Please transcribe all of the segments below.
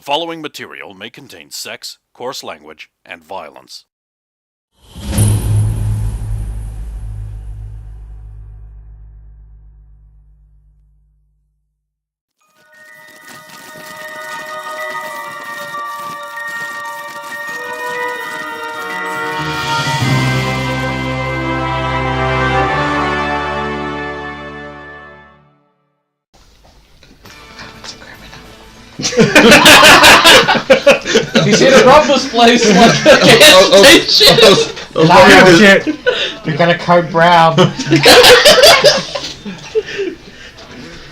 The following material may contain sex, coarse language, and violence. You see the rob this place like a gas station. Oh shit! You're gonna code brown.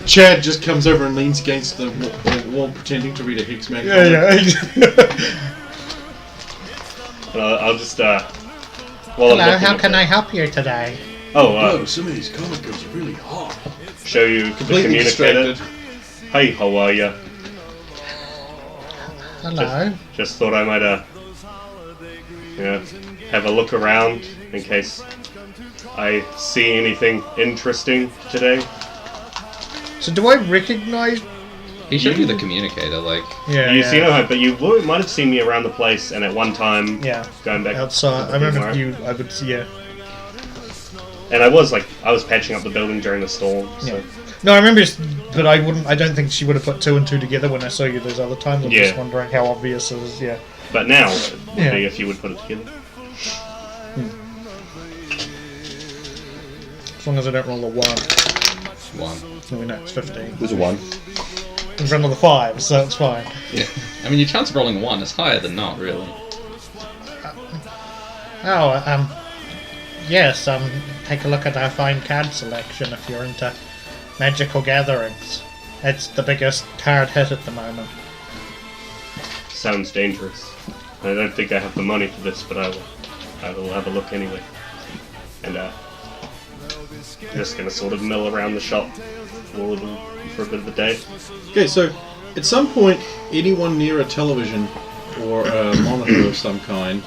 Chad just comes over and leans against the wall pretending to read a Higgs mag. I'll just, Hello, how can I help you today? Oh, some of these comic books are really hot. Show you Completely the communicator. distracted. Hey, how are ya? Hello. Just thought I might, have a look around in case I see anything interesting today. So do I recognize? He showed you the communicator, like... Yeah. You see no, but you might have seen me around the place, and at one time, going back outside. I remember you. I would see. Yeah. And I was patching up the building during the storm. So. Yeah. No, I remember, but I wouldn't. I don't think she would have put two and two together when I saw you those other times. I'm just wondering how obvious it was. Yeah. But now, if you would put it together. As long as I don't roll a 1. 1. No, no, it's 15. There's a 1. In front of the 5, so it's fine. Yeah. I mean, your chance of rolling a 1 is higher than not, really. Yes, take a look at our fine card selection if you're into magical gatherings. It's the biggest card hit at the moment. Sounds dangerous. I don't think I have the money for this, but I will have a look anyway. And just gonna sort of mill around the shop for a bit of a day. Okay, so at some point, anyone near a television or a monitor of some kind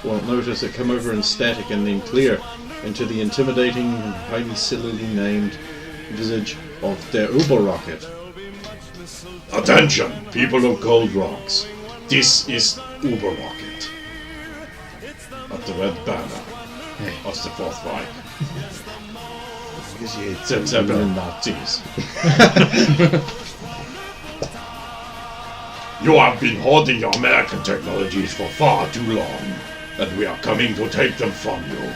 will notice it come over in static and then clear into the intimidating and highly sillily named visage of their Uber rocket. Attention, people of Gold Rocks. This is Uber Rocket. Of the Red Banner of the Fourth Reich. That's happening Nazis. You have been hoarding your American technologies for far too long, and we are coming to take them from you.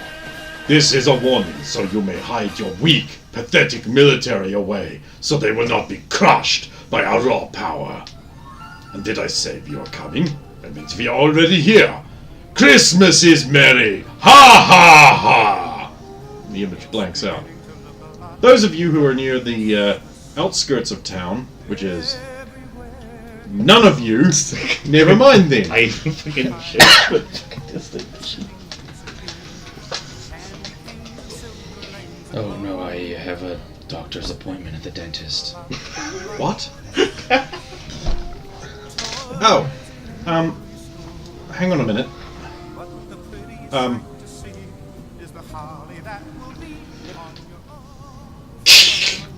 This is a warning, so you may hide your weak, pathetic military away, so they will not be crushed by our raw power. And did I say we are coming? That means we are already here. Christmas is merry! Ha ha ha! The image blanks out. Those of you who are near the outskirts of town, which is none of you, never mind then. I fucking shit. Oh no, I have a doctor's appointment at the dentist. What? Oh, hang on a minute.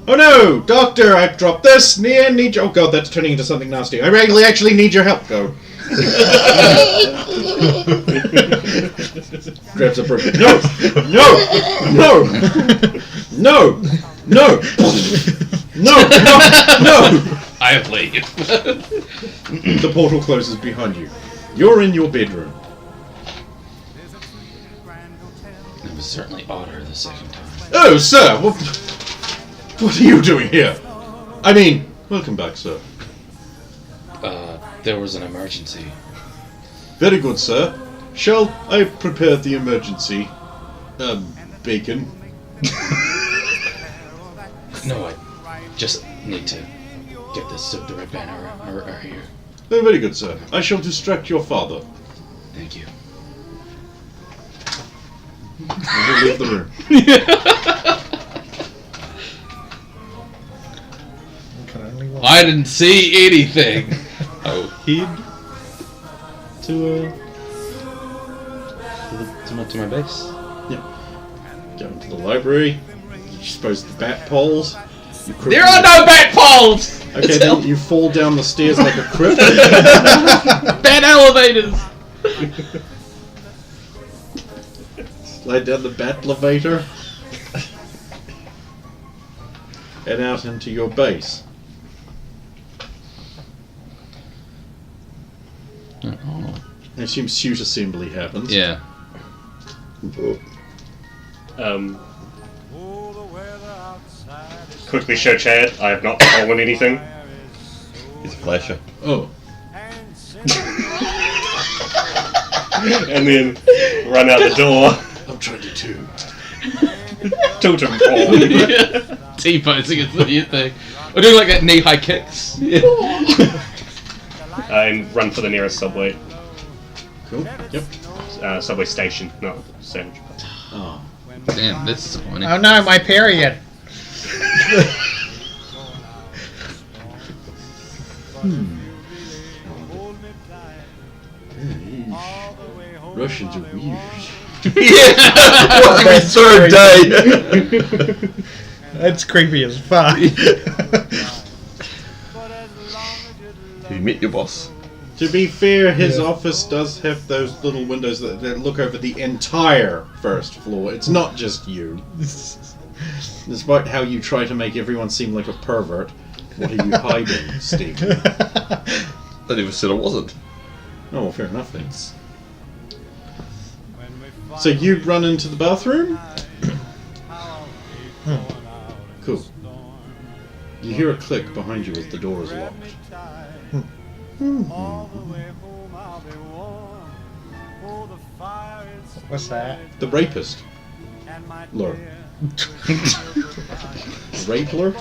Oh no, doctor, I've dropped this. Need oh god, that's turning into something nasty. I really actually need your help. Go. Grabs a broom. No, no, no, no, no, no, no. I have leave. The portal closes behind you. You're in your bedroom. It was certainly odder the second time. Oh, sir, what are you doing here? I mean, welcome back, sir. There was an emergency. Very good, sir. Shall I prepare the emergency, bacon? No, I just need to get this so the Red Banner are here. Oh, very good, sir. I shall distract your father. Thank you. And we'll leave the room. I didn't see anything. Oh, Heed to my base. Go into the library. You suppose the bat poles. There are no bat poles! Okay, then you fall down the stairs like a crypt. Bat elevators! Slide down the bat elevator. And out into your base. Oh. I assume suit assembly happens. Yeah. Quickly show Chad I have not stolen anything. He's a flasher. Oh. And then run out the door. I'm trying to too. Totem pole. T-posing is the new thing. We're doing like that knee-high kicks. And run for the nearest subway. Cool. Yep. Subway station, not sandwich. Oh. Damn, that's disappointing. Oh no, my period. Russians are weird. Watching me third day. That's creepy as fuck. Have you met your boss? To be fair, his office does have those little windows that look over the entire first floor. It's not just you. Despite how you try to make everyone seem like a pervert, what are you hiding, Stephen? I never said I wasn't. Oh, well, fair enough then. So you run into the bathroom? Cool. You hear a click behind you as the door is locked. What's that? The rapist. Lure. Rapler?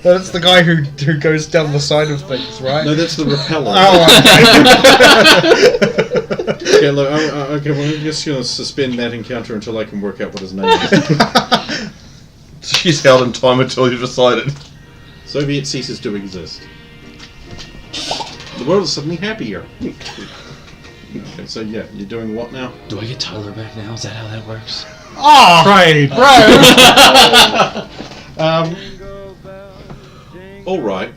That's the guy who goes down the side of things, right? No, that's the repeller. Oh, Okay, look, okay, well, I'm just going to suspend that encounter until I can work out what his name is. She's held in time until you decided. Soviet ceases to exist. The world is suddenly happier. Okay, so yeah, you're doing what now? Do I get Tyler back now? Is that how that works? oh Right. bro! Alright.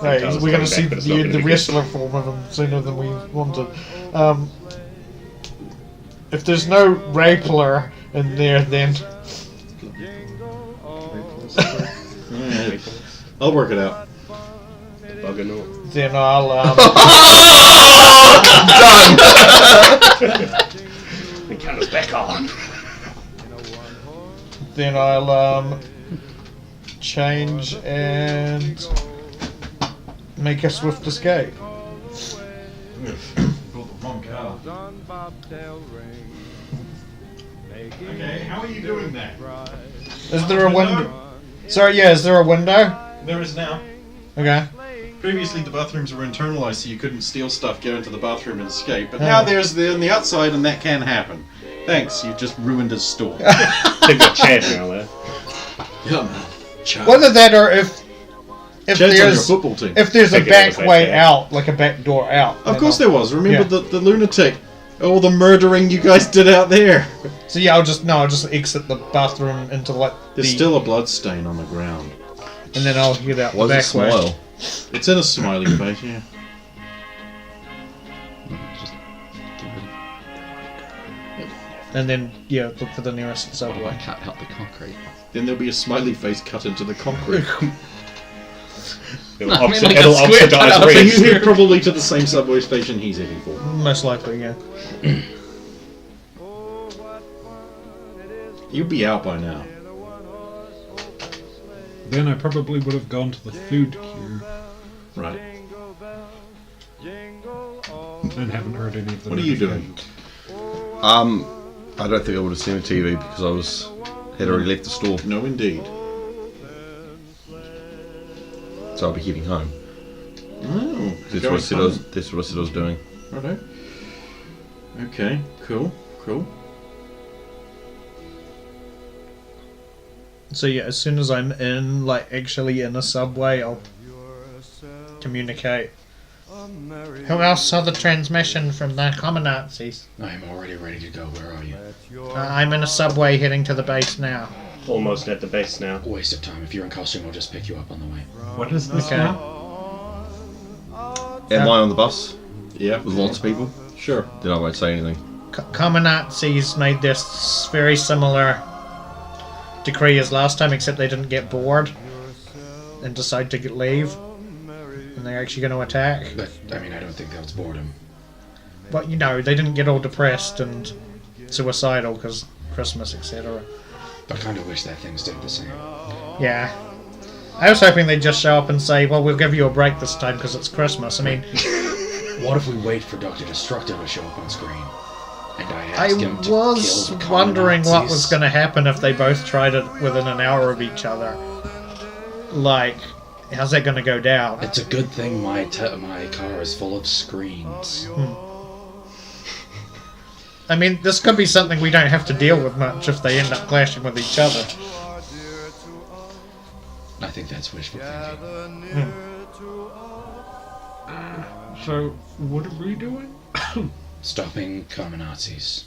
Right, Tyler's we're going to coming see back, but it's not gonna the be wrestler form of him sooner than we wanted. If there's no Rapler in there, then... Alright. I'll work it out. Bugger no. Then I'll, The camera's back on. then I'll, change and make a swift escape. Okay, how are you doing that? Is there a window? Sorry, yeah, is there a window? There is now. Okay. Previously the bathrooms were internalized so you couldn't steal stuff, go into the bathroom and escape, but now there's on the outside and that can happen. Thanks, you just ruined his store. They've got Chad now there. Yeah, man. Child. Whether that or if Chad's on your there's football team. if there's a Take it back as a way back out, like a back door out. Of then course I'll- there was. Remember Yeah. the lunatic. All the murdering you guys did out there. So yeah, I'll just exit the bathroom into like There's still a blood stain on the ground. and then I'll get out Why the does it back way. smile? It's in a smiley face, yeah. Just get rid of And then yeah, look for the nearest it. I subway. can't help the concrete. Then there'll be a smiley face cut into the concrete. It'll, I mean, like a it'll square oxidize cut out. So red. you head probably to the same subway station he's heading for. Most likely, yeah. You'll be out by now. Then I probably would have gone to the food queue Right. and haven't heard any of the What are you doing? notifications. I don't think I would have seen a TV because had already left the store, No, indeed. so I'll be heading home. Oh, That's what I said. That's what I said I was doing. Righto. Okay, cool. So yeah, as soon as I'm actually in a subway, I'll communicate Who else saw the transmission from the Commonazis? I'm already ready to go. Where are you? I'm in a subway heading to the base now. Almost at the base now. Waste of time. If you're in costume, I'll just pick you up on the way. What is this Okay. now? Am I on the bus Yeah, with lots of people? sure. Then I won't say anything. Commonazis made this very similar decree as last time, except they didn't get bored and decide to leave. And they're actually going to attack. But, I mean, I don't think that was boredom. But, you know, they didn't get all depressed and suicidal because Christmas, etc. I kind of wish that thing stayed the same. Yeah. I was hoping they'd just show up and say, well, we'll give you a break this time because it's Christmas. I mean, What if we wait for Dr. Destructo to show up on screen? And I I ask him to was kill the wondering what was Commonazis? going to happen if they both tried it within an hour of each other. Like, how's that going to go down? It's a good thing my car is full of screens. I mean, this could be something we don't have to deal with much if they end up clashing with each other. I think that's wishful thinking. So, what are we doing? Stopping Commonazis.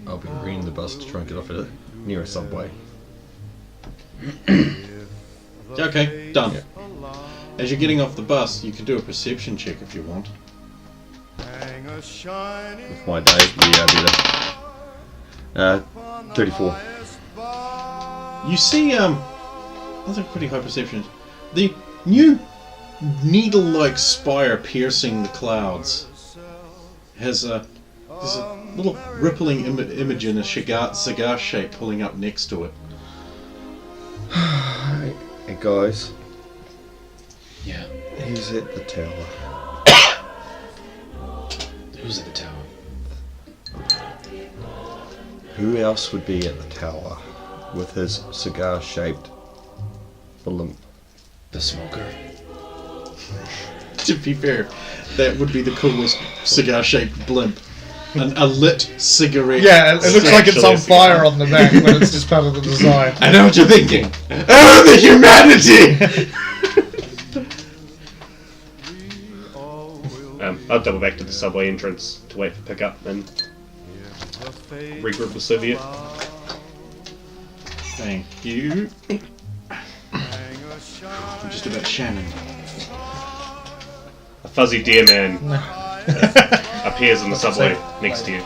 I'll be reading the bus to try and get off at a near a subway. Okay, done. As you're getting off the bus, you can do a perception check if you want. With my day, yeah, better. 34. You see, those are pretty high perceptions. The new needle-like spire piercing the clouds has there's a little rippling image in a cigar shape pulling up next to it. Hey guys, Yeah. he's at the tower. Who's at the tower? Who else would be at the tower with his cigar-shaped balloon? The smoker. To be fair, that would be the coolest cigar-shaped blimp. A lit cigarette. Yeah, it looks like it's on Actually, fire on the back, but it's just part of the design. I know what you're thinking. Oh, the humanity! I'll double back to the subway entrance to wait for pickup and regroup with Soviet. Thank you. I'm just about Shannon. A fuzzy deer man appears in the subway next to you.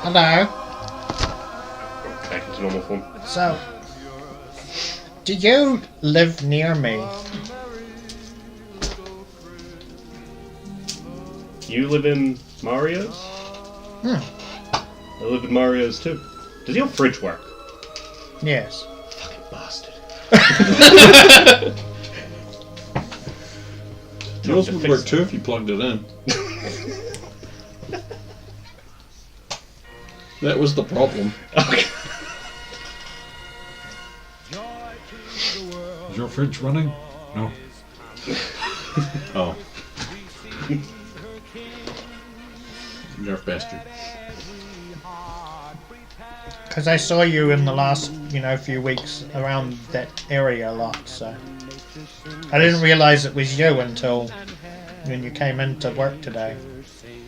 Hello. Back into normal form. So, do you live near me? You live in Mario's? I live in Mario's too. Does your fridge work? Yes. Fucking bastard. Yours would work too if you plugged it in. That was the problem. Okay. Is your fridge running? No. Oh. Nerf bastard. Because I saw you in the last, few weeks around that area a lot, so... I didn't realise it was you until when you came into work today.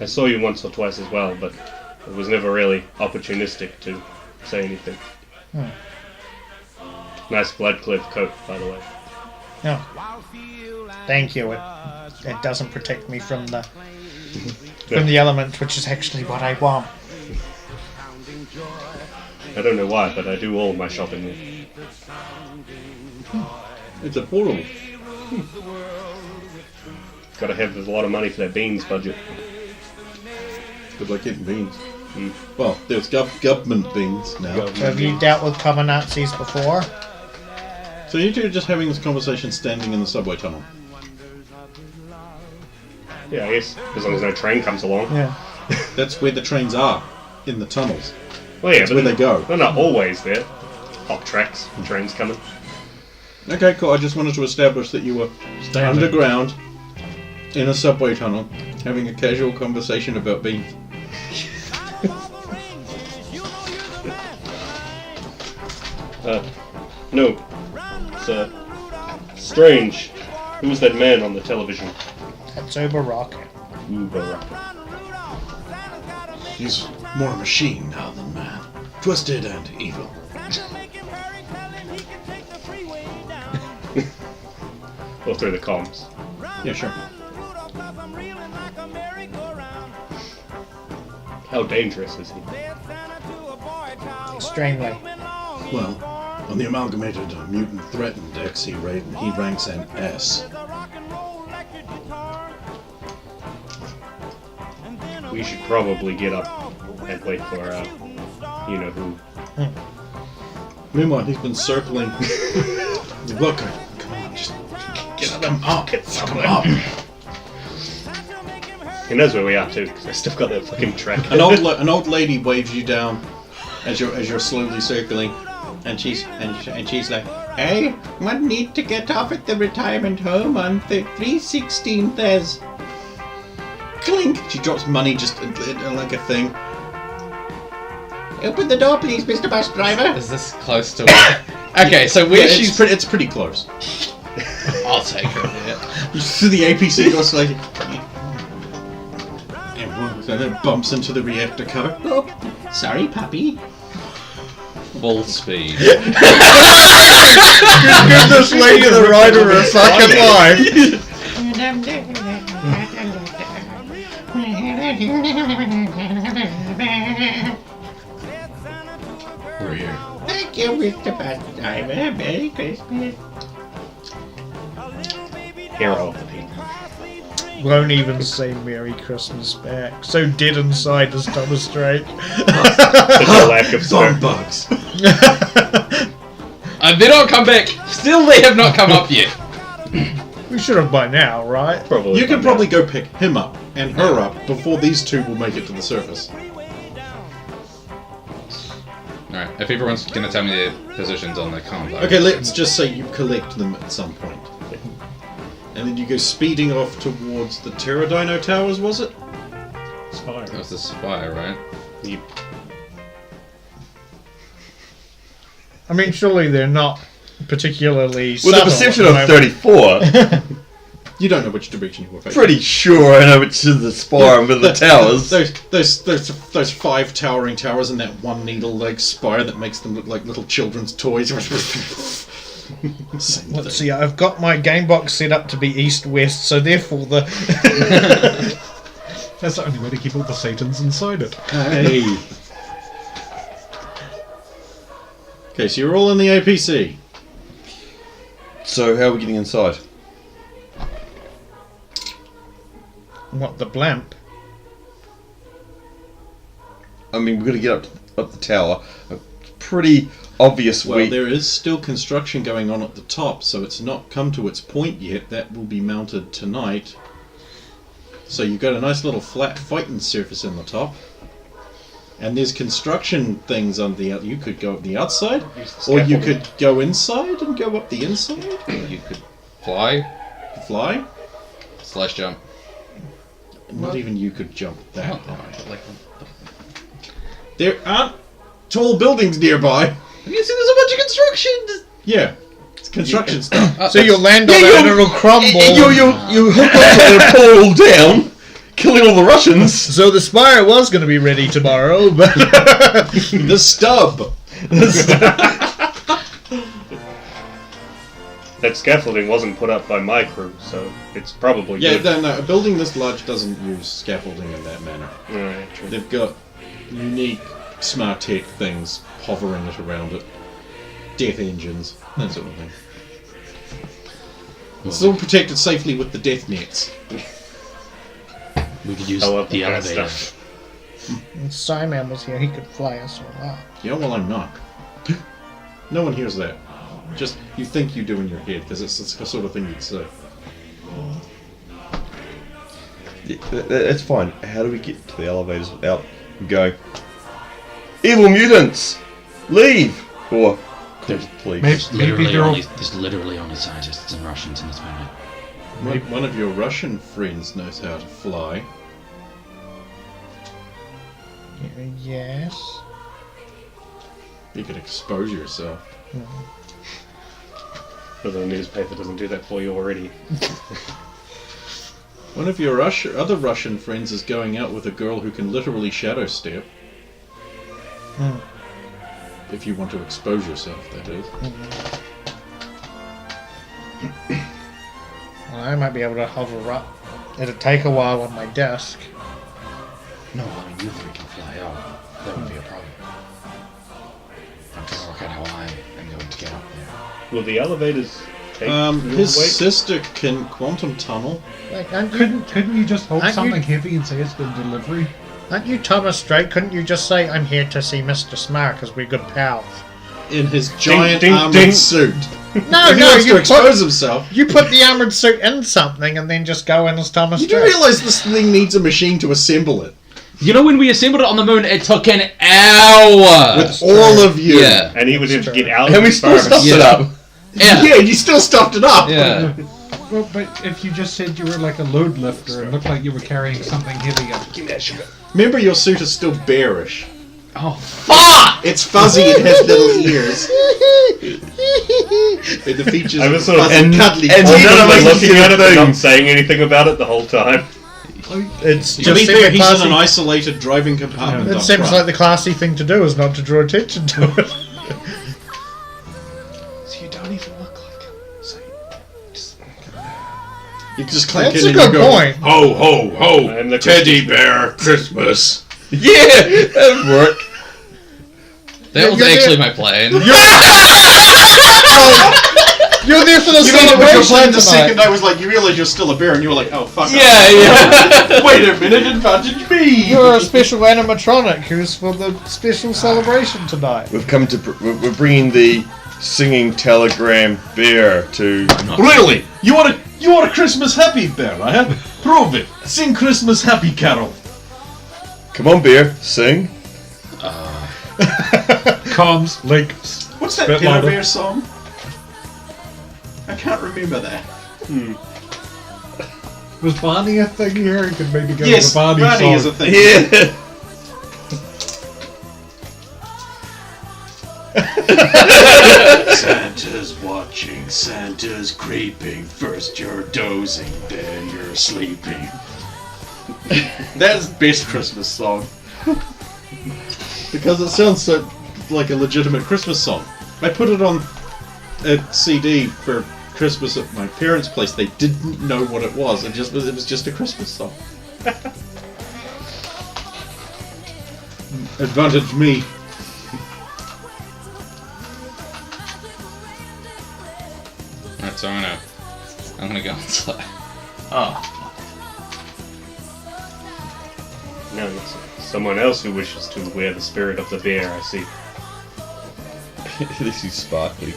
I saw you once or twice as well, but it was never really opportunistic to say anything. Nice blood-clear coat, by the way. No. Thank you. It doesn't protect me from the element, which is actually what I want. I don't know why, but I do all my shopping there. It's a portal. Gotta have a lot of money for that beans budget. Good luck getting beans. Well, there's government beans now. So have you dealt with Commonazis before? So you two are just having this conversation standing in the subway tunnel. Yeah, I guess, as long as no train comes along. Yeah. That's where the trains are, in the tunnels. Well, yeah, That's but where they go. they're not always there. Hot tracks and trains coming. Okay, cool. I just wanted to establish that you were Standing. underground, in a subway tunnel, having a casual conversation about beans. No, sir. Strange. Who was that man on the television? That's Uber Rocket. Uber Rocket. He's more a machine now than man. Twisted and evil. Or through the comms. Yeah, sure. How dangerous is he? Extremely. Well, on the Amalgamated Mutant Threat Index, he ranks an S. We should probably get up and wait for, you know who. Meanwhile, he's been circling. Look, come on, just come up. Come up. He knows where we are too, because I still got that fucking track. An old lady waves you down as you're slowly circling, and she's like, "Hey, one need to get off at the retirement home on the 316th as." Clink! She drops money just like a thing. Open the door, please, Mr. Bus Driver. Is this close to where... Okay, so where she's... It's pretty close. I'll take her there. You see the APC goes like... and then it bumps into the reactor cover. Oh, sorry, puppy. Full speed. Give this lady the rider a second life. We're here. Thank you, Mr. Bus Driver. Merry Christmas. Hero of the people. Won't even say Merry Christmas back. So dead inside is Thomas Drake. Such a lack of Bugs. And they don't come back. Still, they have not come up yet. We should have by now, right? Probably. You can probably go pick him up and her up before these two will make it to the surface. Alright, if everyone's gonna tell me their positions on the comms. Okay, let's just say you collect them at some point. And then you go speeding off towards the Pterodino Towers, was it? That was the spire, right? Yep. I mean, surely they're not particularly With a subtle perception at of the moment. 34, You don't know which direction you were facing. pretty sure I know which is the spire with the towers. Those 5 towering towers and that one needle-like spire that makes them look like little children's toys. Same Let's thing. see, I've got my game box set up to be east-west, so therefore the... That's the only way to keep all the Satans inside it. Hey. Okay, so you're all in the APC. So how are we getting inside? What, the blimp? I mean, we've got to get up the tower. Pretty obvious Well, way. there is still construction going on at the top, so it's not come to its point yet. That will be mounted tonight. So you've got a nice little flat fighting surface in the top. And there's construction things on the you could go up the outside, or you could go inside and go up the inside. You could fly, Fly. slash jump. Not even you could jump that Oh, high. like, There aren't tall buildings nearby. have you seen there's a bunch of construction? Yeah, it's construction stuff. So you'll land on Yeah, it and you'll- it'll crumble. You hook onto it and pull it all down, killing all the Russians. So the spire was going to be ready tomorrow, but... The stub. That scaffolding wasn't put up by my crew, so it's probably Yeah, good. no, a building this large doesn't use scaffolding in that manner. Alright, true. They've got unique smart tech things hovering it around it. Death engines, that sort of thing. It's all protected safely with the death nets. We could use I love the that kind of elevator. stuff. If Simon was here, he could fly us all up. Yeah, well, I'm not. No one hears that. Just, you think you do in your head, because it's the sort of thing you'd say. That's fine. How do we get to the elevators without going, evil mutants, leave? Or, please. There's literally only scientists and Russians in this planet. One of your Russian friends knows how to fly. Yes. You could expose yourself. But the newspaper doesn't do that for you already. One of your other Russian friends is going out with a girl who can literally shadow step. If you want to expose yourself, that is. Well, I might be able to hover up. It'll take a while on my desk. No, I mean, you three can fly out. That wouldn't be a problem. I'm trying to work out how I am going to get up there. Will the elevators take His your weight? sister can quantum tunnel. Like, aren't Couldn't you just hold Aren't something you- heavy and say it's been delivery? you Thomas Drake? Couldn't you just say, I'm here to see Mr. Smart because we're good pals? In his giant ding, armored ding. suit. No, If he no, wants to you expose himself. put the armored suit in something and then just go in as Thomas You do Drake. realise this thing needs a machine to assemble it. You know when we assembled it on the moon, it took an hour! With all of you. Yeah. And he would have to get out And we of still first. stuffed it up. Yeah. Yeah, you still stuffed it up. Yeah. Well, but if you just said you were like a load lifter and looked like you were carrying something heavy up. Remember, your suit is still bearish. Oh, fuck! It's fuzzy and has little ears. And the features I are was sort of- fuzzy, cuddly. and None none of of us us looking did a at it, but thing. not saying anything about it the whole time. It's To just be fair, he's in classy. an isolated driving compartment. It up seems front. like the classy thing to do is not to draw attention to it. So you don't even look like him. So You just click That's in a and you good go, point. Ho, ho, ho! I'm the Teddy Christmas bear Christmas. Yeah, that'd work. that was you're actually there- my plan. You're there for the You mean it was your plan celebration the tonight. second I was like, you realise you're still a bear, and you were like, oh, fuck. Yeah, yeah. Wait a minute, advantage me! You're a special animatronic who's for the special celebration tonight. We've come to. We're bringing the singing telegram bear to. Really? You want a Christmas happy bear, eh? Prove it. Sing Christmas happy carol. Come on, bear, sing. Comms, links. What's that Bit Peter louder. Bear song? I can't remember that. Was Barney a thing here? You could maybe go Yes, with a Barney Barney song. is a thing. Yeah. Santa's watching, Santa's creeping. First you're dozing, then you're sleeping. That's best Christmas song. Because it sounds so like a legitimate Christmas song. I put it on a CD for Christmas at my parents' place. They didn't know what it was. It was just a Christmas song. Advantage me. Alright, so I'm gonna go inside. No, it's someone else who wishes to wear the spirit of the bear, I see. This is sparkly.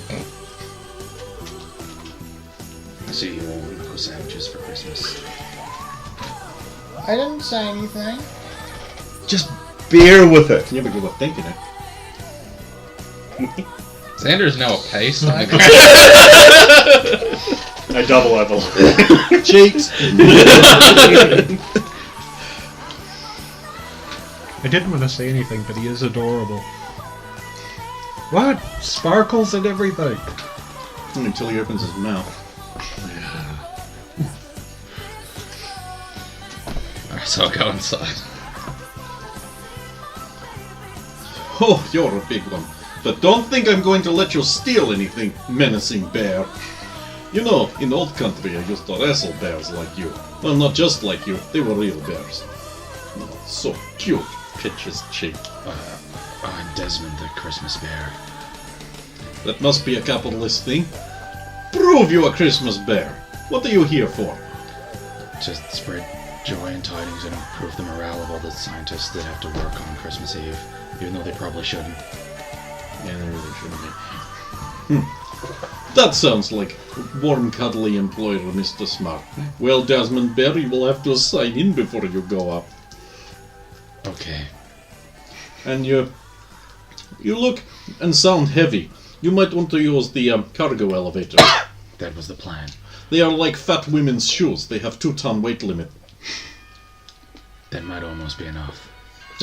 I see you all no sandwiches for Christmas. I didn't say anything. Just bear with it. You never give up thinking it. Xander's now a pace. I double level. Cheats. I didn't want to say anything, but he is adorable. What? Sparkles and everything. Until he opens his mouth. Alright, so I'll go inside. Oh, you're a big one. But don't think I'm going to let you steal anything, menacing bear. You know, in old country I used to wrestle bears like you. Well, not just like you, they were real bears. Oh, so cute. Pitch his cheek. I'm Desmond the Christmas bear. That must be a capitalist thing. Prove you a Christmas bear. What are you here for? Just spread joy and tidings and improve the morale of all the scientists that have to work on Christmas Eve, even though they probably shouldn't. Yeah, they really shouldn't be. That sounds like warm, cuddly employer, Mr. Smart. Well, Desmond Bear, you will have to sign in before you go up. Okay. And you look and sound heavy. You might want to use the cargo elevator. That was the plan. They are like fat women's shoes. They have 2-ton weight limit. That might almost be enough.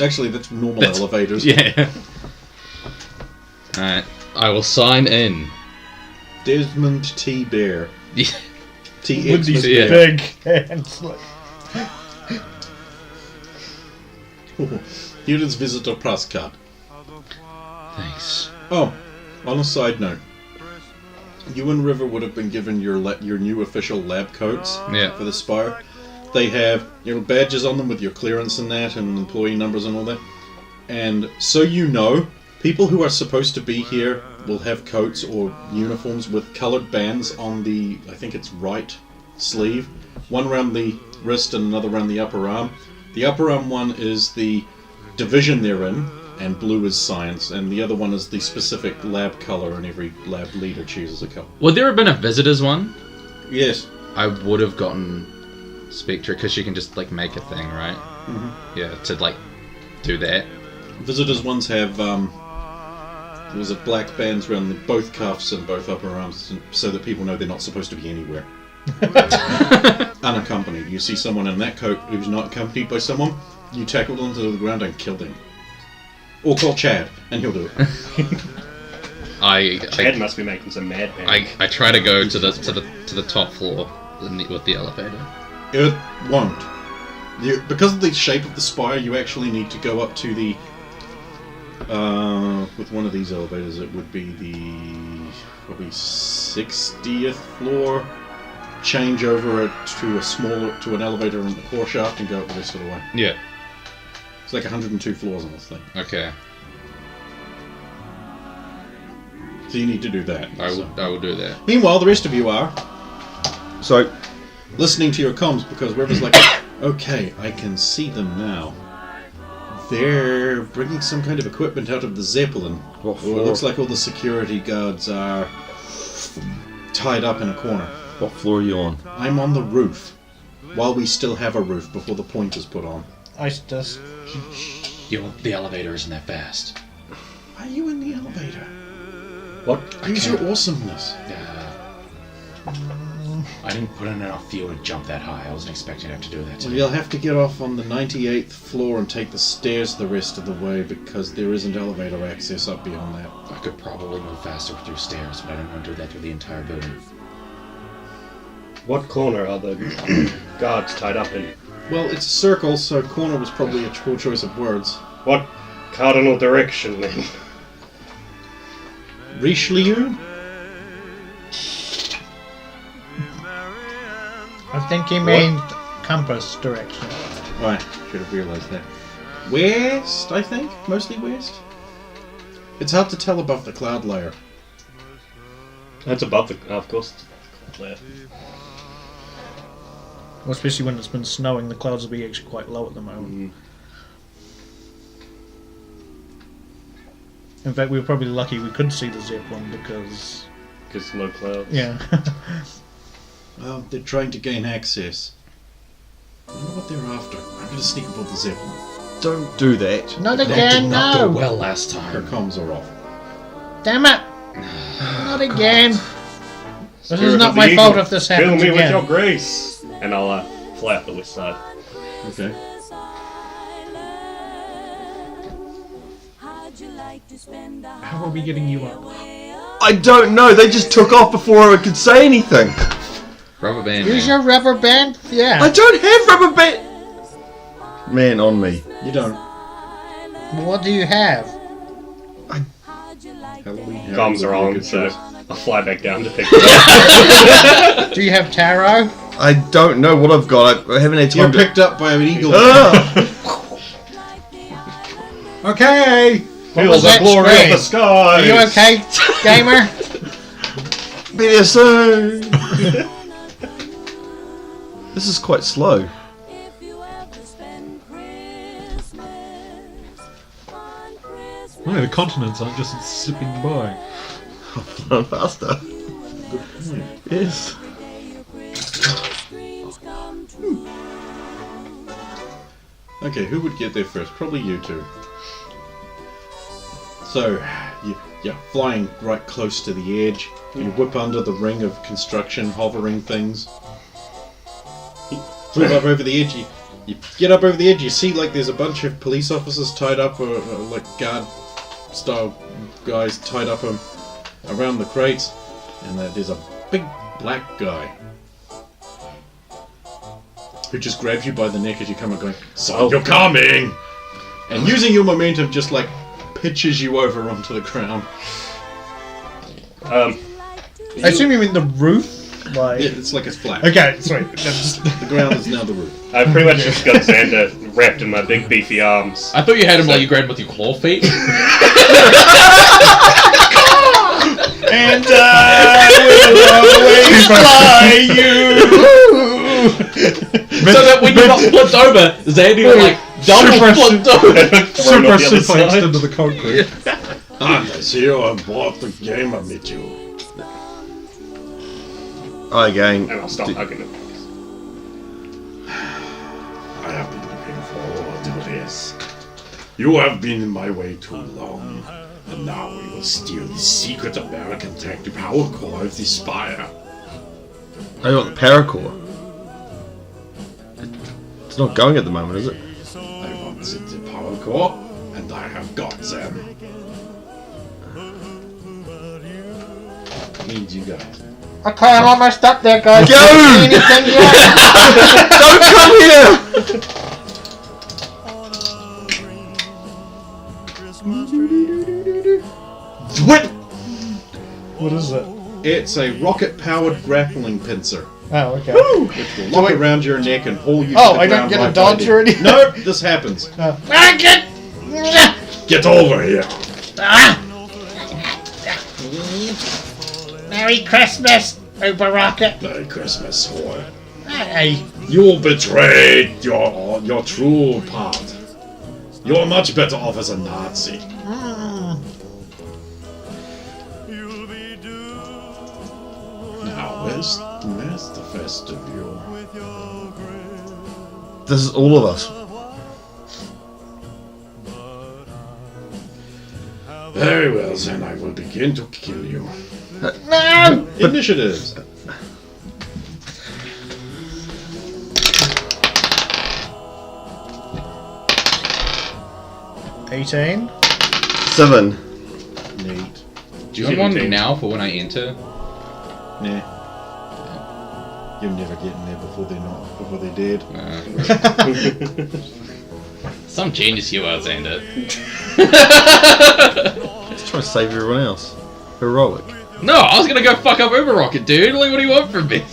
Actually, that's normal elevators. Yeah. Alright, I will sign in. Desmond T. Bear. Yeah. T. With these Bear. big hands. Like, Here is visitor pass card. Thanks. Oh, on a side note, you and River would have been given your new official lab coats Yeah. for the Spire. They have badges on them with your clearance and that, and employee numbers and all that. And so you know, people who are supposed to be here will have coats or uniforms with coloured bands on the, I think it's right sleeve, one around the wrist and another around the upper arm. The upper arm one is the division they're in, and blue is science, and the other one is the specific lab colour, and every lab leader chooses a colour. Would there have been a visitors one? Yes. I would have gotten Spectre because she can just like make a thing, right? Mm-hmm. Yeah, to like do that. Visitors ones have was it black bands around both cuffs and both upper arms, so that people know they're not supposed to be anywhere. Unaccompanied. You see someone in that coat who's not accompanied by someone, you tackle them to the ground and kill them. Or call Chad, and he'll do it. Chad must be making some mad panic. I try to go to the top floor with the elevator. It won't. Because of the shape of the spire, you actually need to go up to the... with one of these elevators, it would be the... probably 60th floor. Change over to an elevator in the core shaft and go up the rest of the way. Yeah. It's like 102 floors on this thing. Okay. So you need to do that. I will do that. Meanwhile, the rest of you are So, listening to your comms because River's like, okay, I can see them now. They're bringing some kind of equipment out of the Zeppelin. What Or it floor? looks like all the security guards are tied up in a corner. what floor are you on? I'm on the roof. While we still have a roof before the point is put on. ice dust. The elevator isn't that fast. Why are you in the elevator? What? Use your awesomeness. I didn't put in enough fuel to jump that high. I wasn't expecting to have to do that Well, today. you'll have to get off on the 98th floor and take the stairs the rest of the way because there isn't elevator access up beyond that. I could probably move faster through stairs, but I didn't want to do that through the entire building. What corner are the guards tied up in? Well, it's a circle, so corner was probably a poor choice of words. What cardinal direction then? Richelieu? I think he meant compass direction. Right, should have realised that. West, I think? Mostly west? It's hard to tell above the cloud layer. That's above the... of course. Left. Well, especially when it's been snowing, the clouds will be actually quite low at the moment. In fact, we were probably lucky we could see the Zeppelin because... Because low clouds. Yeah. Well, they're trying to gain access. I don't know what they're after. I'm going to sneak aboard the Zeppelin. Don't do that. Not That again, did not go no! well last Her time. comms are off. Damn it! Not again! This Spirit is not of the my eagle, fault if this fill happens me with your again. grace! And I'll fly up the west side. Okay. How are we getting you up? I don't know. They just took off before I could say anything. Rubber band. Use man. your rubber band? Yeah. I don't have rubber band. Man on me. You don't. What do you have? Halloween. Comms are on, Good so choice. I'll fly back down to pick them up. Do you have tarot? I don't know what I've got. I haven't had You're time to. picked up by an eagle. Ah! Okay! Feel was the that glory scream? of the skies! Are you okay, gamer? Be there soon. This is quite slow. No, the continents aren't just slipping by. Run faster. Yes. Okay, who would get there first? Probably you two. So, you're flying right close to the edge. You whip under the ring of construction hovering things. You flip up over the edge. You get up over the edge. You see like there's a bunch of police officers tied up, or like guard style guys tied up around the crates. And there's a big black guy who just grabs you by the neck as you come and going, "So you're coming!" And using your momentum, just like pitches you over onto the ground. I assume you mean the roof? Like... Yeah, it's like it's flat. Okay, sorry. Just... The ground is now the roof. I pretty much just got Xander wrapped in my big beefy arms. I thought you had him like you grabbed with your claw feet. And I will always fly you! So that when you got flipped over, Xander was like double flipped over. Super suplexed into the concrete. And I see you have brought the game to meet you. Hi, gang. And I'll stop hugging him. I have been looking forward to this. You have been in my way too long, and now we will steal the secret American tech power core of the Spire. I got the paracore. It's not going at the moment, is it? I wanted the power core, and I have got them. Means you guys. Okay, I'm almost up there, guys. Go! Anything yet? Don't come here! What? What is it? It's a rocket-powered grappling pincer, Oh, okay. which will lock around your neck and pull you. Oh, to the I don't ground get a right dodge by or anything? No, this happens. Get over here! Merry Christmas, Uber Rocket. Merry Christmas, whore. Hey. You betrayed your true part. You're much better off as a Nazi. Now, where's the vestibule? This is all of us. Very well, then I will begin to kill you. No! Initiatives. $18. 7. Neat. Do you want one now for when I enter? Nah. You're never getting there before they're dead. Some genius you are, Xander. Just trying to save everyone else. Heroic. No, I was gonna go fuck up Uber Rocket, dude. Like, what do you want from me?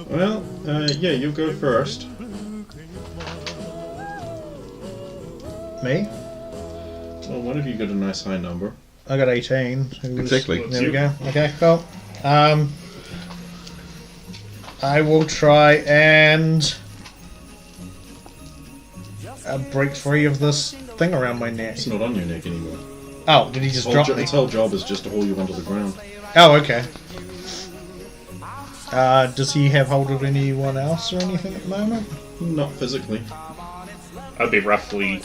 Well, yeah, you go first. Me? Well, one of you got a nice high number. I got 18. Exactly. There we go. Okay, cool. I will try and break free of this thing around my neck. It's not on your neck anymore. Oh, did he just drop me? Its whole job is just to haul you onto the ground. Oh, okay. Does he have hold of anyone else or anything at the moment? Not physically. I'd be roughly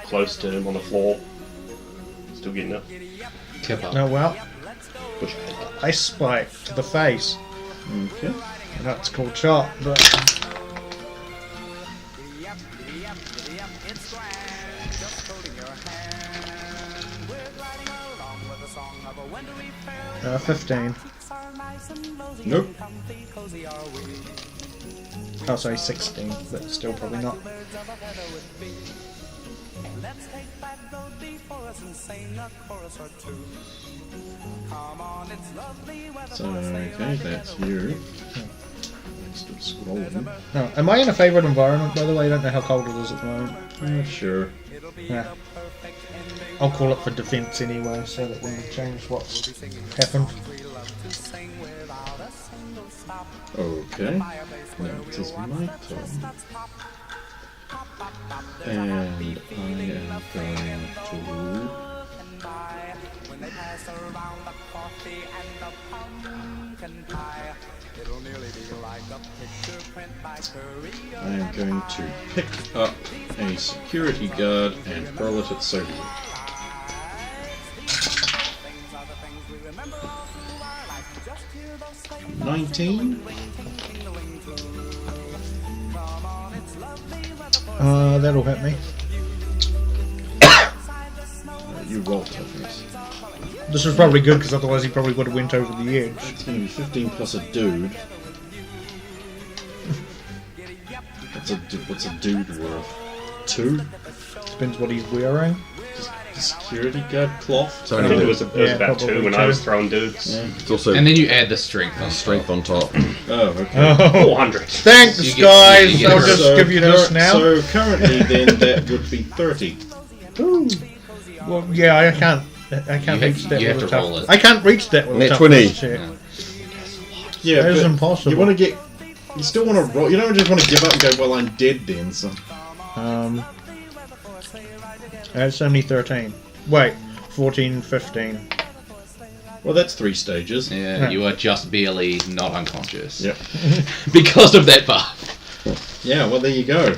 close to him on the floor. Still getting up. Tip up. No, well, Push. ice spike to the face. Okay. I know it's called shot, but 15. Nope. Oh, sorry, 16, but still probably not. So, okay, that's you. Still scrolling. Oh, am I in a favourite environment, by the way? I don't know how cold it is at the moment. Sure. Yeah. I'll call it for defence anyway, so that when we change what's happened. Okay. Now it is my turn. And I am going I am going to pick up a security guard and hurl it at Soviet. $19? That'll hit me. you roll toughness. This is probably good because otherwise he probably would have went over the edge. It's going to be 15 plus a dude. What's a dude worth? 2? Depends what he's wearing. Just the security guard cloth. So I think it was about probably 2 when I two. was throwing dudes. Yeah. it's also And then you add the strength on strength on top. Oh, okay. 400. Thanks, You get- guys. you get I'll her. just give you this now. So currently, then that would be 30. Well, yeah, I can't reach that you with have a to roll tough. it. I can't reach that with a Net tough 20. check. Yeah, That is but impossible. You want to get. You still want to roll. You don't just want to give up and go, well, I'm dead then. So That's only 13. Wait, 14, 15. well, that's 3 stages. Yeah, you are just barely not unconscious. Yep. Because of that buff. Yeah. Well, there you go.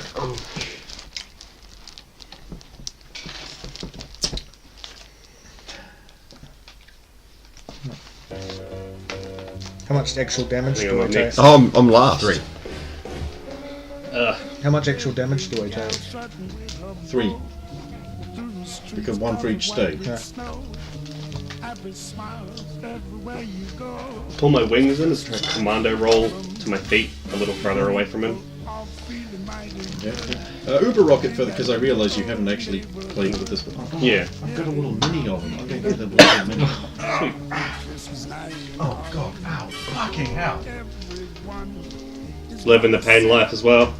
How much actual damage I think do I I'm take? next. I'm last. 3. How much actual damage do I take? 3. Because 1 for each stage. Yeah. Pull my wings in as a commando roll to my feet a little further away from him. Yeah. Uber Rocket further because I realise you haven't actually played with this before. Yeah. I've got a little mini of them. I'll go get the little mini. Oh god, ow, fucking hell. Living the pain life as well.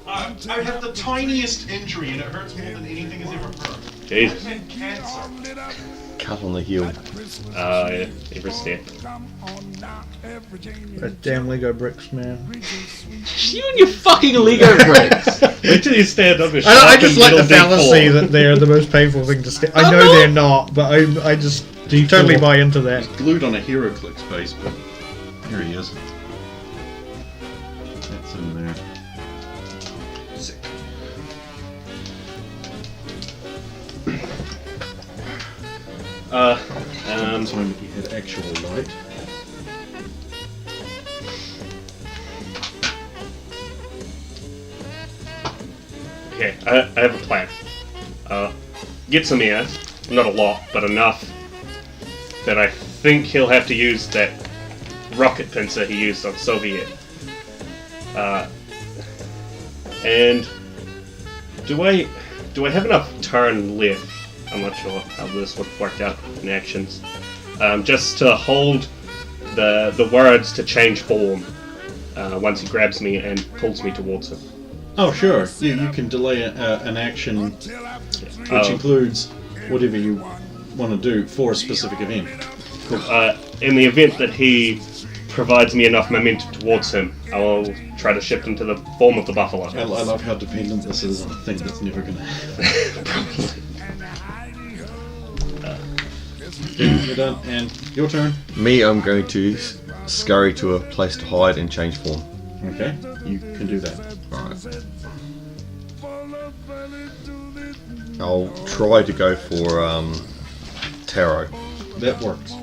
I have the tiniest injury and it hurts more than anything has ever hurt. Jesus. I had cancer. Cut on the heel. Yeah, every step. Damn Lego bricks, man. You and your fucking Lego bricks! Wait till you stand up and I just like the fallacy that they're the most painful thing to stand. I know they're not, but I just totally buy into that. Glued on a HeroClix base, but here he is. That's in there. Sick. Time that you had actual light. Okay, I have a plan. Get some air, not a lot, but enough that I think he'll have to use that rocket pincer he used on Soviet. And do I have enough turn left? I'm not sure how this would work out in actions. Just to hold the words to change form once he grabs me and pulls me towards him. Oh, sure. You can delay an action which includes whatever you want to do for a specific event. In the event that he provides me enough momentum towards him, I'll try to shift into the form of the buffalo. I love how dependent this is on a thing that's never going to happen. Probably. You're done, and your turn. Me, I'm going to scurry to a place to hide and change form. Okay, you can do that. Right. I'll try to go for tarot. That works.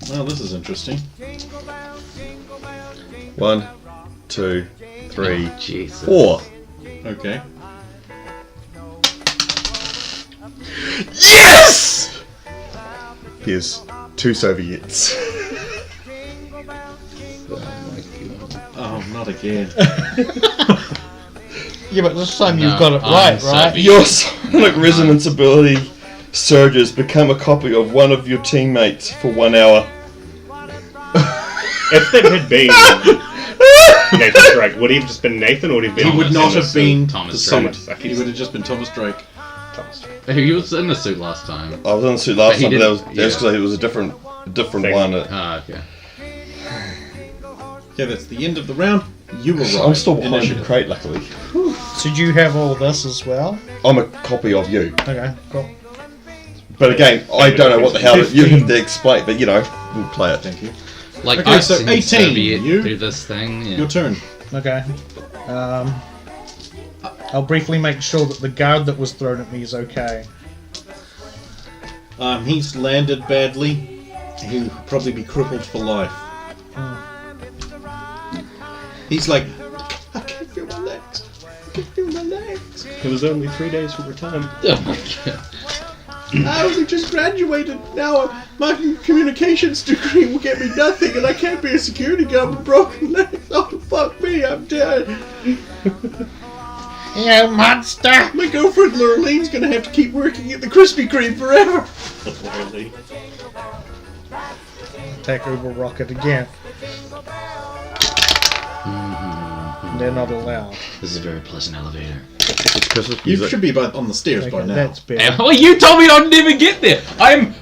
Well, this is interesting. 1, 2, 3, Jesus. 4. Okay. Yes! Here's 2 Soviets. Oh, not again. Yeah, but this time No, you've got it I'm right, so right? beat. Your sonic resonance ability surges become a copy of one of your teammates for 1 hour. If that had been Nathan Drake, would he have just been Nathan, or would he have been? He would not have been Thomas the Drake. suit. He would have just been Thomas Drake. He was in the suit last time. I was on the suit last But he time, but that was didn't- because it was a different Thing. one. Ah, okay. Okay, that's the end of the round. You were right. I'm still behind the Initiative. crate, luckily. So do you have all this as well? I'm a copy of you. Okay, cool. But again, I don't know what the hell you have to explain, but you know, we'll play it. Thank you. Like, Okay, I've so seen 18, Soviet you- do this thing. Yeah. Your turn. Okay. I'll briefly make sure that the guard that was thrown at me is okay. He's landed badly. He'll probably be crippled for life. He's like, I can't feel my legs. I can't feel my legs. It was only 3 days from retirement. Oh my god. I only just graduated. Now my communications degree will get me nothing, and I can't be a security guard with broken legs. Oh, fuck me, I'm dead. You monster! My girlfriend Lurleen's gonna have to keep working at the Krispy Kreme forever. Literally. Attack Uber Rocket again. They're not allowed. This is a very pleasant elevator. It's Christmas You music. should be on the stairs by Okay, now. that's better. Well, you told me I didn't even get there.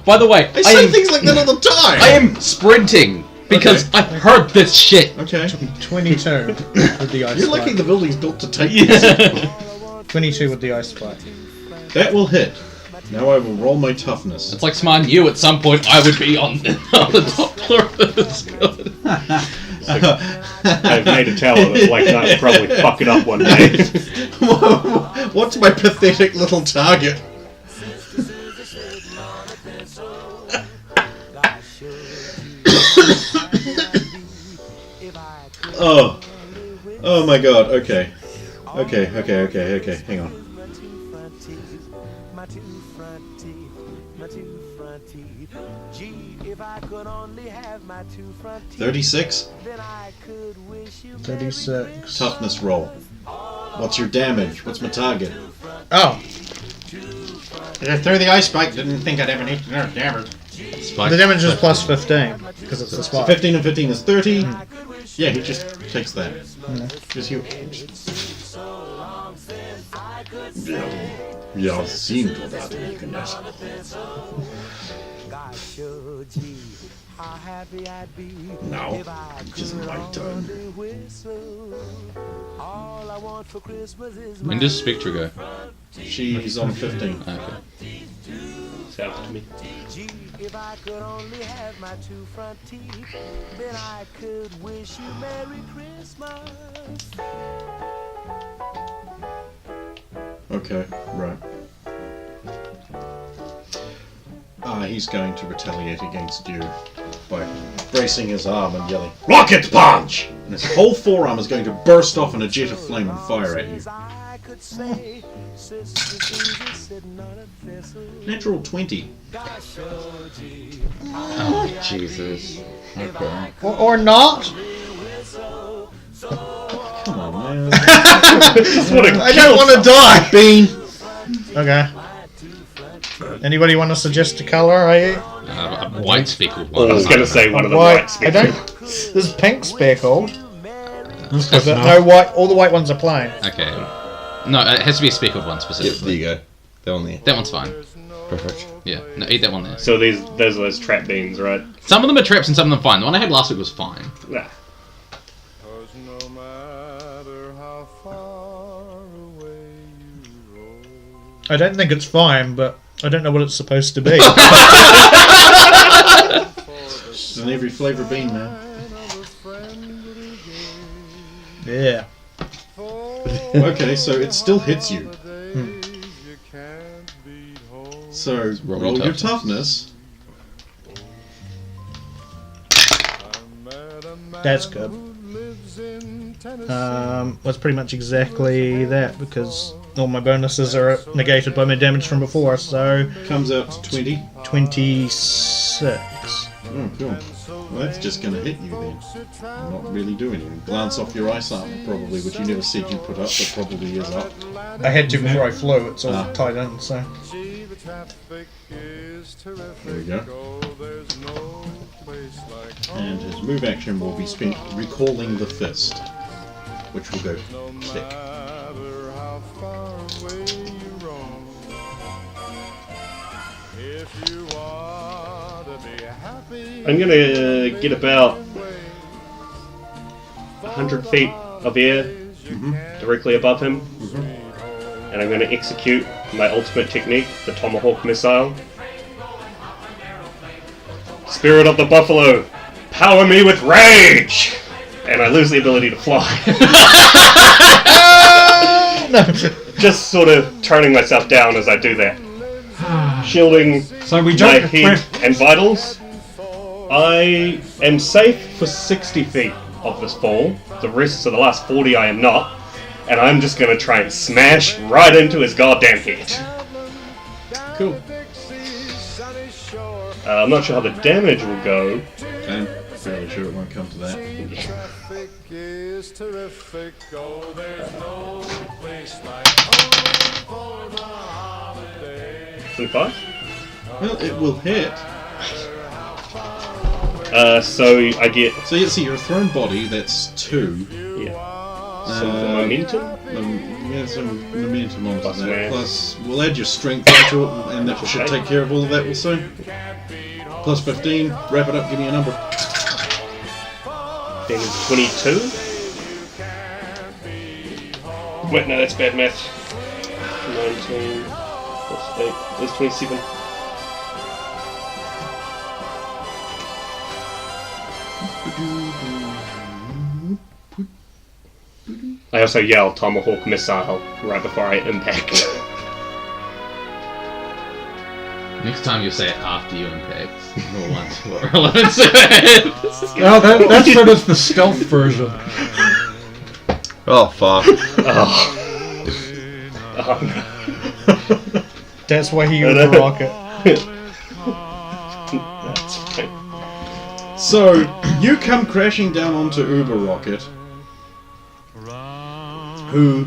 By the way, I say things like that all the time. I am sprinting because Okay. I've heard this shit. Okay. 22 with the ice You're lucky spike. the building's built to take this. 22 with the ice spike. That will hit. Now I will roll my toughness. It's like Smart knew at some point I would be on the top floor of this. I've made a tower that's like that and probably fuck it up one day. What's my pathetic little target? Oh my god, okay. Okay, hang on. If I could only have my 2 front teeth, 36? then I could wish you 36. Toughness roll. What's your damage? What's my target? Oh! I threw the ice spike, didn't think I'd ever need to know damage. The damage is plus 15, because it's a spike. 15 and 15 is 30. Yeah, he just takes that. Just you. Ja, seen to that weakness. Now, it is my turn. When does Spectre go? She's on 15. Okay. Sounds to me. If I could only have my 2 front teeth, then I could wish you Merry Christmas. Okay, right. He's going to retaliate against you by bracing his arm and yelling, "Rocket punch!" And his whole forearm is going to burst off in a jet of flame and fire at you. Natural 20. Oh, Jesus. Okay. Or not? Come on, man. I don't want to die! Bean! Okay. Anybody want to suggest a colour, eh? A white speckled one. I was going to say one of the White. white I spectrum. don't. There's pink speckled. But no white. All the white ones are plain. Okay. No, it has to be a speckled one Yep, there specifically. you go. That one there. That one's fine. Perfect. Yeah, no, eat that one there. So those are those trap beans, right? Some of them are traps and some of them fine. The one I had last week was fine. Nah. I don't think it's fine, but I don't know what it's supposed to be. It's in every flavour bean now. Yeah. Okay, so it still hits you. So roll your toughness. That's good. That's pretty much exactly that, because all my bonuses are negated by my damage from before, so... Comes out to 20. 26. Oh, cool. Well, that's just going to hit you then. Not really do anything. Glance off your ice armor, probably, which you never said you put up, but probably is up. I had to before I flew, it's all Ah. tied in, so... There we go. And his move action will be spent recalling the fist, which will go click. I'm going to get about 100 feet of air directly above him. And I'm going to execute my ultimate technique, the Tomahawk Missile. Spirit of the Buffalo, power me with rage! And I lose the ability to fly. Just sort of turning myself down as I do that. Shielding So we my jump. head and vitals. I am safe for 60 feet of this fall. The rest of the last 40 I am not. And I'm just going to try and smash right into his goddamn head. Cool. I'm not sure how the damage will go. I'm fairly sure it won't come to that. 25? Well, it will hit. So I get... So you see, your thrown body, that's 2. Yeah. So for momentum? Yeah, some momentum on Plus that. mass. Plus, we'll add your strength into it, and that should take care of all of that, we'll see. Plus 15, wrap it up, give me a number. Then it's 22. Wait, no, that's bad math. 19 plus 8. That's 27. I also yell Tomahawk missile right before I impact. Next time you say it after you impact. Roll 1 to relevance. Oh, that's sort of the stealth version. Oh, fuck. That's why he used the rocket. That's fine. So, you come crashing down onto Uber Rocket, who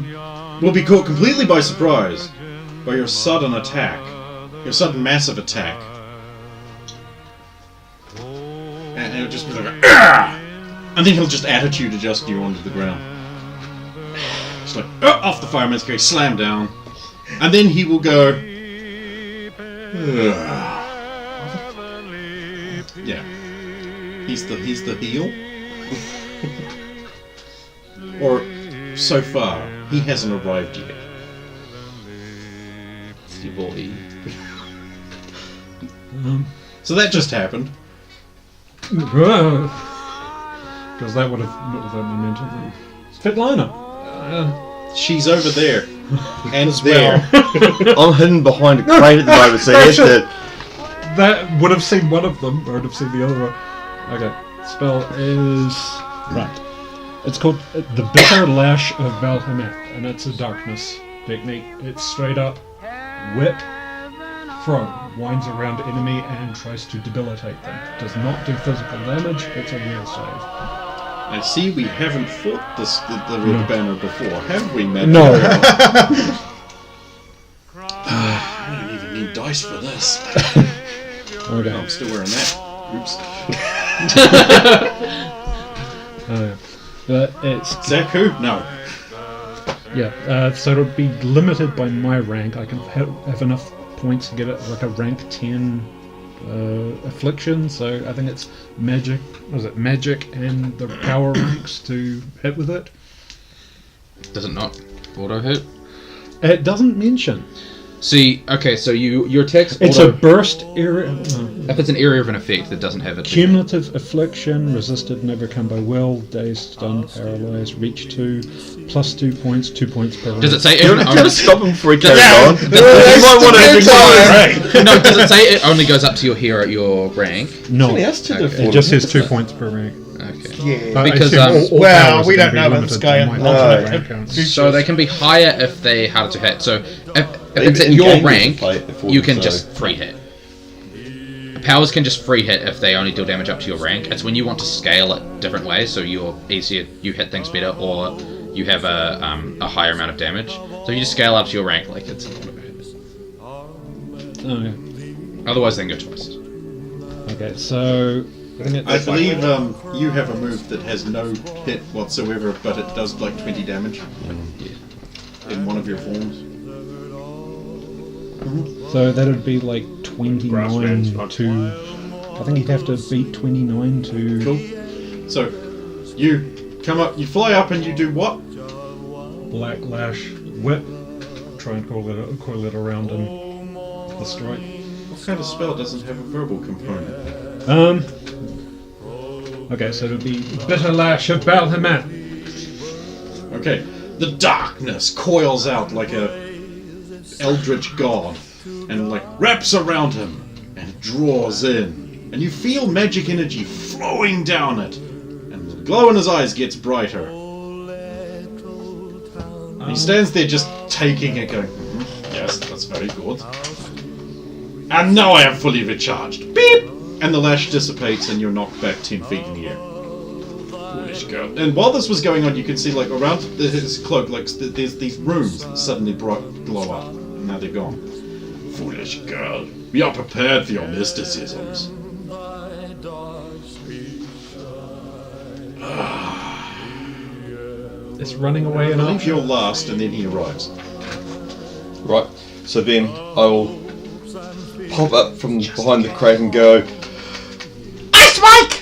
will be caught completely by surprise by your sudden attack. Your sudden massive attack. And it'll just be like, "Argh!" And then he'll just attitude adjust you onto the ground. Just like, off the fireman's carry, slam down. And then he will go, "Ugh." Yeah. He's the heel. Or, so far, he hasn't arrived yet. It's your boy. So that just happened. Because that would have not that momentum. Svetlana. She's over there. And there. I'm hidden behind a crate at the moment, so you have to... That would have seen one of them, or would have seen the other one. Okay. Spell is... Right. It's called the Bitter Lash of Valhamet, and it's a darkness technique. It's straight up whip, throw, winds around enemy and tries to debilitate them. Does not do physical damage, it's a real save. I see we haven't fought the Red Banner before, have we, Matt? No. I don't even need dice for this. Okay. I'm still wearing that. Oops. It's Zach who? No. yeah. So it'll be limited by my rank. I can have enough points to get it like a rank 10 affliction. So I think it's magic. Was it magic and the power ranks to hit with it? Does it not auto hit? It doesn't mention. See, okay, so your text. It's a burst area. If it's an area of an effect that doesn't have it. Cumulative affliction, resisted and overcome by will, dazed, stunned, paralyzed, reach 2, plus 2 points, 2 points per round. Does it say You're it going to stop him before he carries on. You Does might want to no, does it say it only goes up to your hero, your rank? No, Only has to do it just says 2 points per rank. Okay. Yeah. Because, all well, powers we are don't gonna know be about this limited guy to my in alternate the rank counts. So they can be higher if they harder to hit. So if it's Even at your in-game you rank, can play it for you them, can so- just free hit. Powers can just free hit if they only deal damage up to your rank. It's when you want to scale it different ways, so you're easier, you hit things better, or you have a higher amount of damage. So you just scale up to your rank, like it's. Okay. Otherwise, they can go twice. Okay, so I believe you have a move that has no hit whatsoever, but it does like 20 damage in one of your forms. so that'd be like 29 to. I think you'd have to beat 29 to. Cool. So you come up, you fly up, and you do what? Black Lash Whip. Try and coil it around and destroy. What kind of spell doesn't have a verbal component? Okay, so it'll be Bitter Lash of Balhamat. Okay, The darkness coils out like a eldritch god and like wraps around him and draws in. And you feel magic energy flowing down it. And the glow in his eyes gets brighter. And he stands there just taking it going, yes, that's very good. And now I am fully recharged. Beep! And the lash dissipates and you're knocked back 10 feet in the air. Foolish girl. And while this was going on, you can see like around his cloak, like there's these rooms that suddenly glow up. And now they're gone. Foolish girl. We are prepared for your mysticisms. It's running away I and believe you're last and then he arrives. Right, so then I will pop up from behind the crate and go, Ice Mike!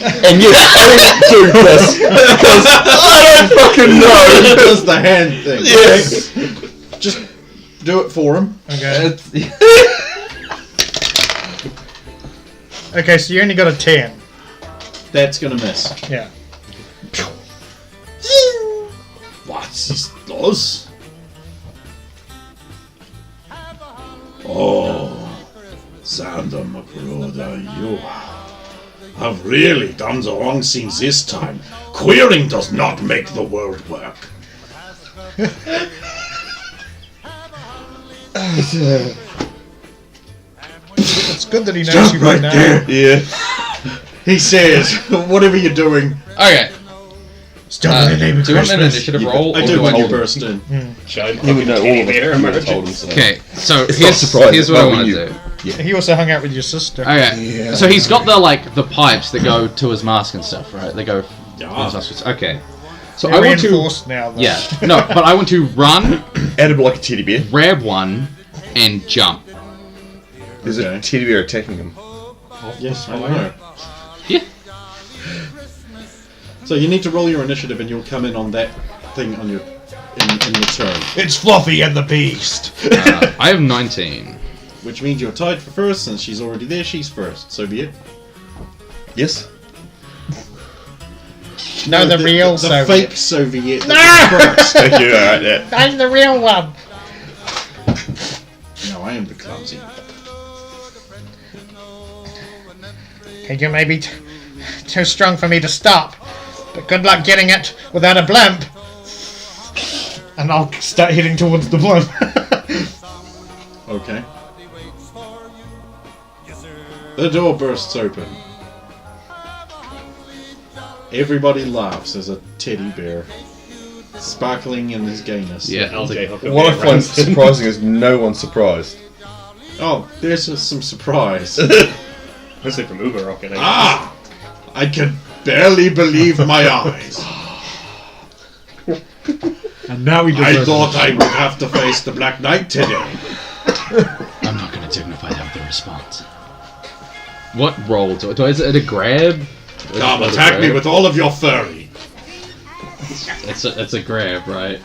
And yes, I will do this because I don't fucking know. He does the hand thing. Yes. Okay. Just do it for him. Okay. Okay, so you only got a 10. That's gonna miss. Yeah. Was ist los? Oh, Sander, my brother, you have really done the wrong thing this time. Queering does not make the world work. It's good that he knows you right now. Yeah. He says, whatever you're doing. Okay. Stop in the name of Do you want an Christmas. initiative roll? I or do when you hold him? burst in. Giant He would know all teddy of us bear before we told him, emerges. so. Okay, so It's not surprising, here's it's what I not want to you. do. He also hung out with your sister. Okay, so he's got the pipes that go to his mask and stuff, right? They go. Yeah. Okay. So They're I want to. reinforced now, though. Yeah. No, but I want to run, Add him like a teddy bear. grab one, and jump. There's a Okay. teddy bear attacking him. Yes, I know. Yeah. So you need to roll your initiative and you'll come in on that thing on your in your turn. It's Fluffy and the Beast. I have 19. Which means you're tied for first, since she's already there, she's first. So be it. Yes? No, the real the Soviet. fake Soviet that was first. Thank you, alright, yeah. I'm the real one. No, I am the clumsy. Okay, you may be too strong for me to stop, but good luck getting it without a blimp. And I'll start heading towards the blimp. Okay. The door bursts open. Everybody laughs as a teddy bear, sparkling in his gayness. Yeah. LJ Hooker What I bear find runs in. surprising is no one's surprised. Oh, there's just some surprise. Mostly from Uber Rocket. Ah! I can barely believe my eyes. And now he I deserves thought it. I would have to face the Black Knight today. I'm not going to dignify that with a response. What roll? Is it a grab? Come, attack me with all of your furry. It's a grab, right?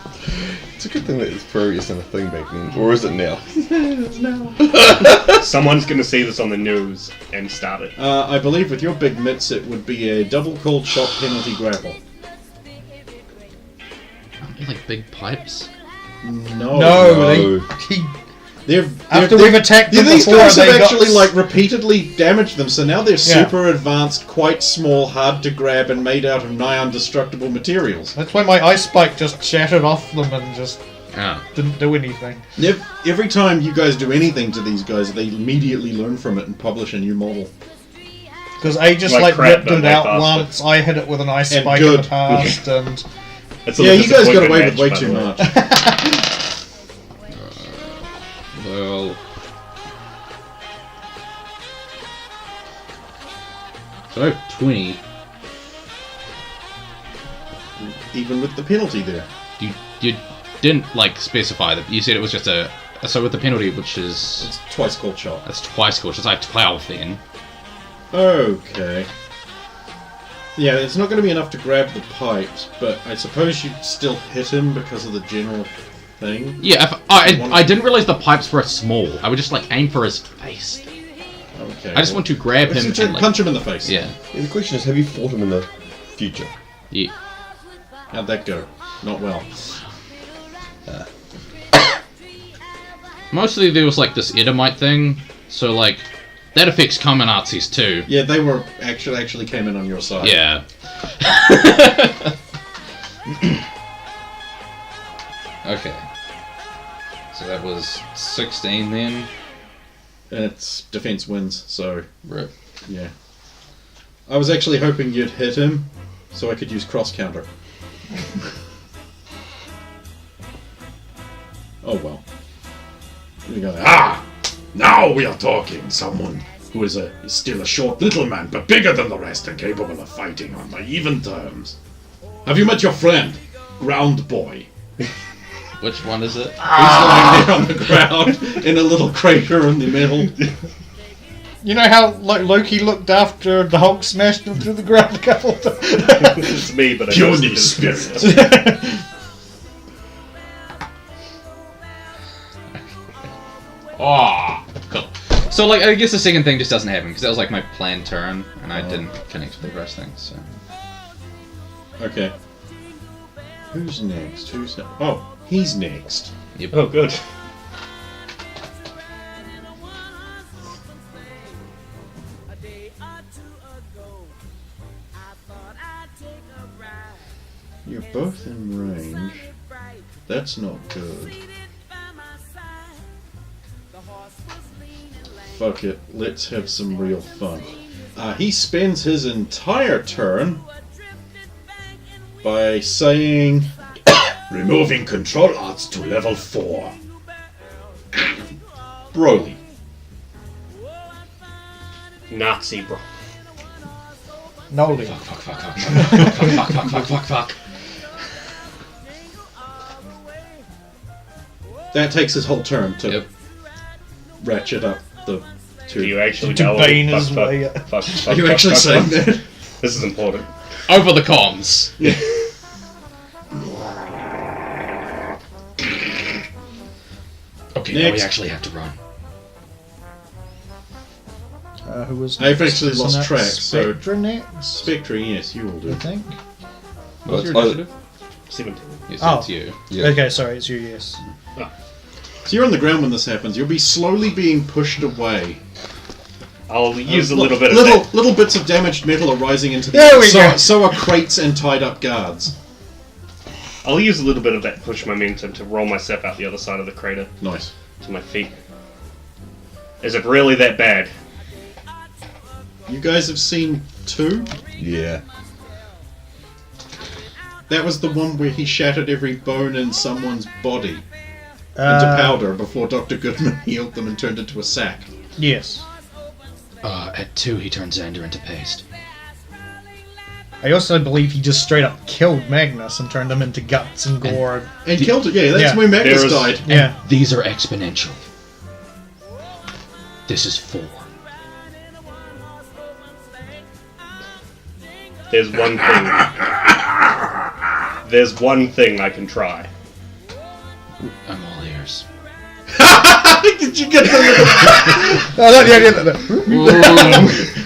It's a good thing that it's furry isn't a thing back then. Or is it now? Someone's going to see this on the news and start it. I believe with your big mitts it would be a double cold shot penalty grapple. Aren't they like big pipes? No. No. After we've attacked them these before, guys have they got actually like repeatedly damaged them, so now they're Yeah. super advanced, quite small, hard to grab, and made out of nigh indestructible materials. That's why my ice spike just shattered off them and just Oh. didn't do anything. Every time you guys do anything to these guys, they immediately learn from it and publish a new model. Because I just Like like crap, ripped but it way out faster. once. I hit it with an ice And spike in good. the past, and It's a Yeah, you guys got disappointment away with way match, by too the way. much. Well. So I have 20. Even with the penalty there. You didn't like specify that. You said it was just a. So with the penalty, which is It's twice cold shot. that's twice scorched. It's like 12 then. Okay. Yeah, it's not going to be enough to grab the pipes, but I suppose you'd still hit him because of the general thing. Yeah, if, I didn't realize the pipes were small. I would just like aim for his face. Okay. I just want to grab him Let's and like, punch him in the face. yeah, Yeah, the question is, have you fought him in the future? yeah. How'd that go? Not well. Mostly there was like this Edomite thing, so like that affects common Nazis too. Yeah, they were actually came in on your side. Yeah. Okay. So that was 16 then. And its defense wins, so Right. yeah. I was actually hoping you'd hit him, so I could use cross counter. Oh well. Here we go. Ah! Now we are talking. Someone who is still a short little man, but bigger than the rest and capable of fighting on my even terms. Have you met your friend, Ground Boy? Which one is it? He's lying there on the ground in a little crater in the middle. You know how Loki looked after the Hulk smashed him through the ground a couple of times? It's me, but I know Puny it's spirit. Oh, cool. So like, I guess the second thing just doesn't happen because that was like my planned turn, and I didn't connect with the rest things. So. Okay. Who's next? Oh, he's next. Yep. Oh, good. You're both in range. That's not good. Fuck it, let's have some real fun. He spends his entire turn by saying, Removing control arts to level 4. Broly. Nazi, bro. Nolly. Fuck. That takes his whole turn to Yep. ratchet up the two. Do you actually To know bane fuck, his fuck, way fuck, up. fuck, Are fuck, you fuck, actually fuck, saying fuck? that? This is important. Over the comms. Okay, now we Next. actually have to run. Who was I've next? actually Isn't lost that track, so- Spectre next, Spectre, yes, you will I do. think. What's your I- initiative? 17. Yes, Oh. it's you. Yeah. Okay, sorry, it's you, yes. So you're on the ground when this happens. You'll be slowly being pushed away. I'll use a little bit of little that. little bits of damaged metal are rising into the There we so, go. so are crates and tied up guards. I'll use a little bit of that push momentum to roll myself out the other side of the crater Nice. to my feet. Is it really that bad? You guys have seen 2? Yeah. That was the one where he shattered every bone in someone's body into powder before Dr. Goodman healed them and turned into a sack. Yes. At 2, he turns Xander into paste. I also believe he just straight up killed Magnus and turned him into guts and gore. And killed it, yeah, that's Yeah. where Magnus There was- died. Yeah. These are exponential. This is 4. There's one thing. There's one thing I can try. I'm all ears. Did you get the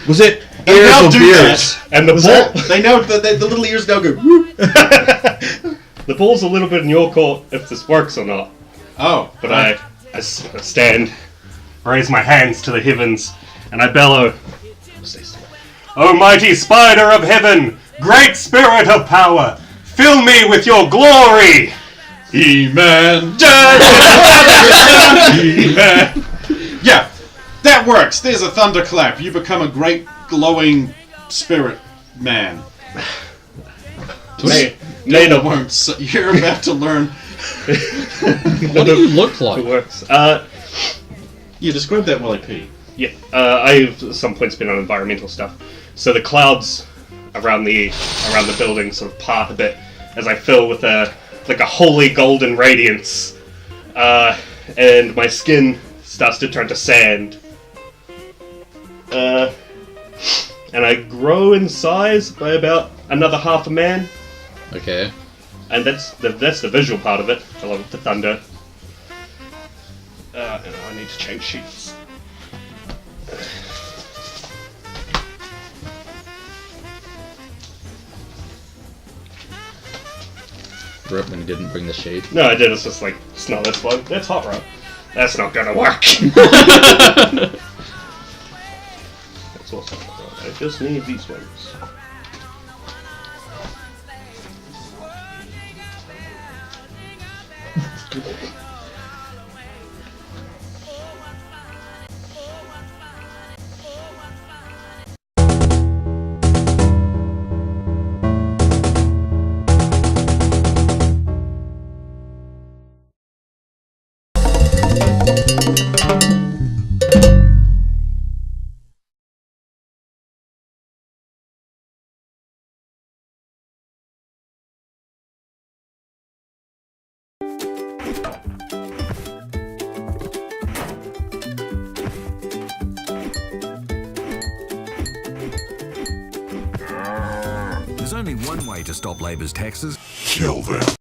Was it They ears now or do beards? that. And the Was ball, that? They now the little ears now go. Whoop. the ball's a little bit in your court if this works or not. Oh, But I stand, raise my hands to the heavens, and I bellow, O mighty spider of heaven, great spirit of power, fill me with your glory! He-Man. He-Man. Yeah, that works. There's a thunderclap. You become a great glowing spirit man. Made No, of won't. So you're about to learn. What do you look like? It works. Yeah, describe that while I pee. Yeah, I've at some point been on environmental stuff. So the clouds around the building sort of part a bit as I fill with a holy golden radiance, and my skin starts to turn to sand. And I grow in size by about another half a man, Okay. and that's the visual part of it, along with the thunder. And I need to change sheets. Rip when he didn't bring the shade. No, I did. It's just like, it's not this one. It's hot, right? That's not gonna work. That's also not right. I just need these ones. There's only one way to stop Labour's taxes. Kill them.